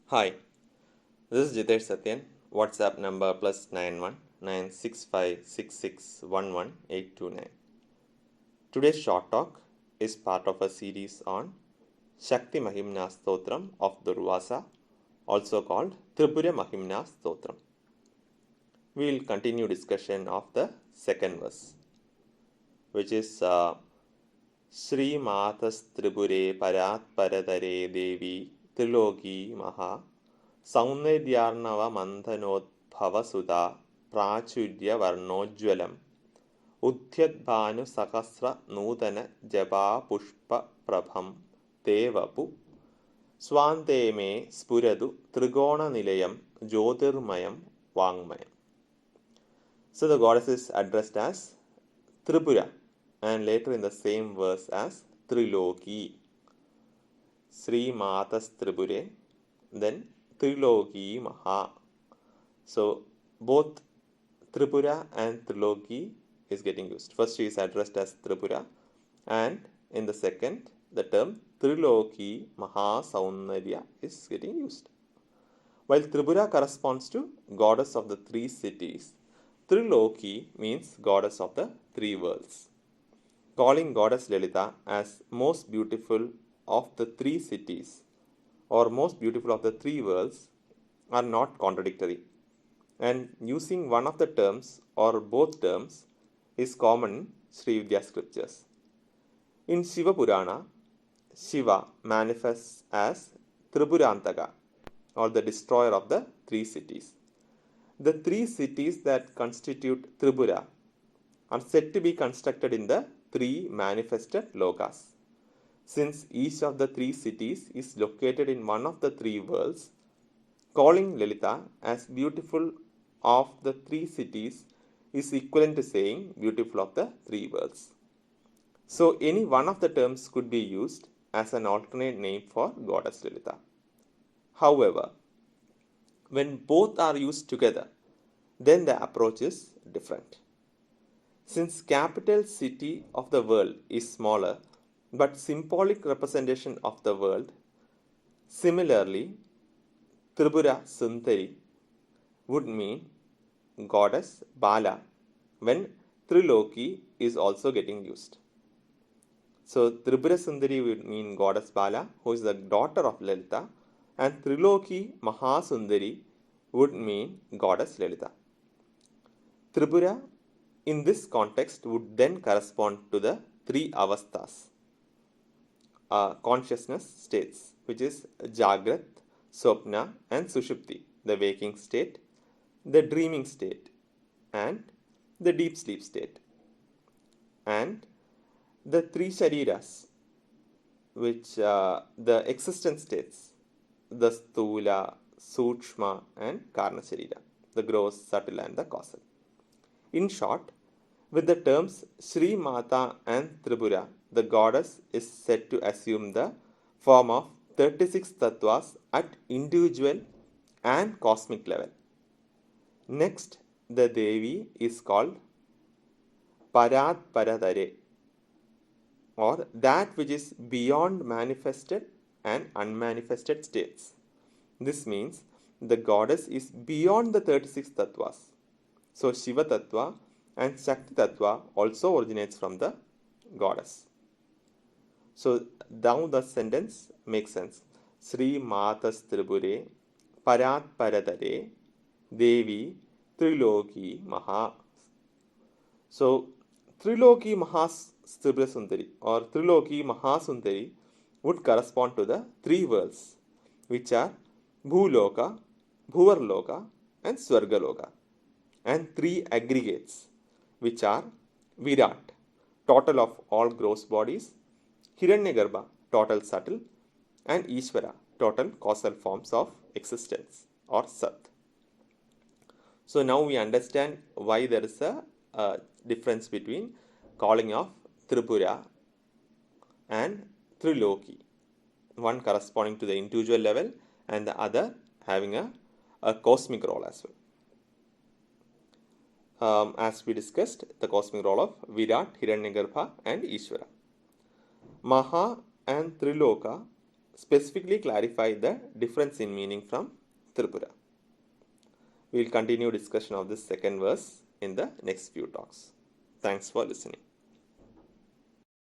Hi, this is Jitesh Satyan. WhatsApp number +919656611829. Today's short talk is part of a series on Shakti Mahimna Stotram of Durvasa, also called Tripura Mahimna Stotram. We will continue discussion of the second verse, which is Sri Matas Tripure Parat Paradare Devi Triloki Maha സൗന്ദര്യാർണവ മന്ഥനോദ്ഭവസുത പ്രാചുര്യ വർണ്ണോജ്വലം ഉദ്ധ്യദ്ഭാനു സഹസ്ര നൂതന ജപാപുഷ്പപ്രഭം തേവപു സ്വാന്തേ may സ്ഫുരതു ത്രികോണനിലയം ജ്യോതിർമയം വാങ്മയം. So the goddess is addressed as Tripura and later in the same verse as Triloki. Sri Matas Tripure, then Triloki Maha. So both Tripura and Triloki is getting used. First she is addressed as Tripura and in the second the term Triloki Maha Saundarya is getting used. While Tripura corresponds to goddess of the three cities, Triloki means goddess of the three worlds. Calling goddess Lalita as most beautiful of the three cities or most beautiful of the three worlds are not contradictory, and using one of the terms or both terms is common in Sri Vidya scriptures. In Shiva Purana, Shiva manifests as Tripurantaka or the destroyer of the three cities. The three cities that constitute Tripura are said to be constructed in the three manifested lokas. Since each of the three cities is located in one of the three worlds, calling Lalita as beautiful of the three cities is equivalent to saying beautiful of the three worlds. So any one of the terms could be used as an alternate name for goddess Lalita. However, when both are used together, then the approach is different. Since capital city of the world is smaller but symbolic representation of the world, similarly Tripura Sundari would mean goddess Bala when Triloki is also getting used. So Tripura Sundari would mean goddess Bala, who is the daughter of Lalita, and Triloki Mahasundari would mean goddess Lalita. Tripura in this context would then correspond to the three avasthas, consciousness states, which is Jagrat, Swapna and Sushupti, the waking state, the dreaming state and the deep sleep state. And the three shariras, which the existence states, the Sthula, Sukshma and Karna Sharira, the gross, subtle and the causal. In short, with the terms Sri Mata and Tripura, the goddess is said to assume the form of 36 tattvas at individual and cosmic level. Next, the Devi is called Parat Paradare, or that which is beyond manifested and unmanifested states. This means the goddess is beyond the 36 tattvas. So Shiva Tattva and Shakti Tattva also originates from the goddess. So now the sentence makes sense. Sri Matas Tripure Parat Paradare Devi Triloki Maha. So Triloki Mahasundari Sundari or Triloki Mahasundari would correspond to the three worlds, which are Bhuloka, Bhuvarloka and Swargaloka, and three aggregates, which are Virat, total of all gross bodies, Hiranyagarbha, total subtle, and Ishvara, total causal forms of existence or Sat. So now we understand why there is a difference between calling of Tripura and Triloki, one corresponding to the individual level and the other having a cosmic role as well. As we discussed, the cosmic role of Virat, Hiranyagarbha and Ishvara. Maha and Triloka specifically clarify the difference in meaning from Tripura. We will continue discussion of this second verse in the next few talks. Thanks for listening.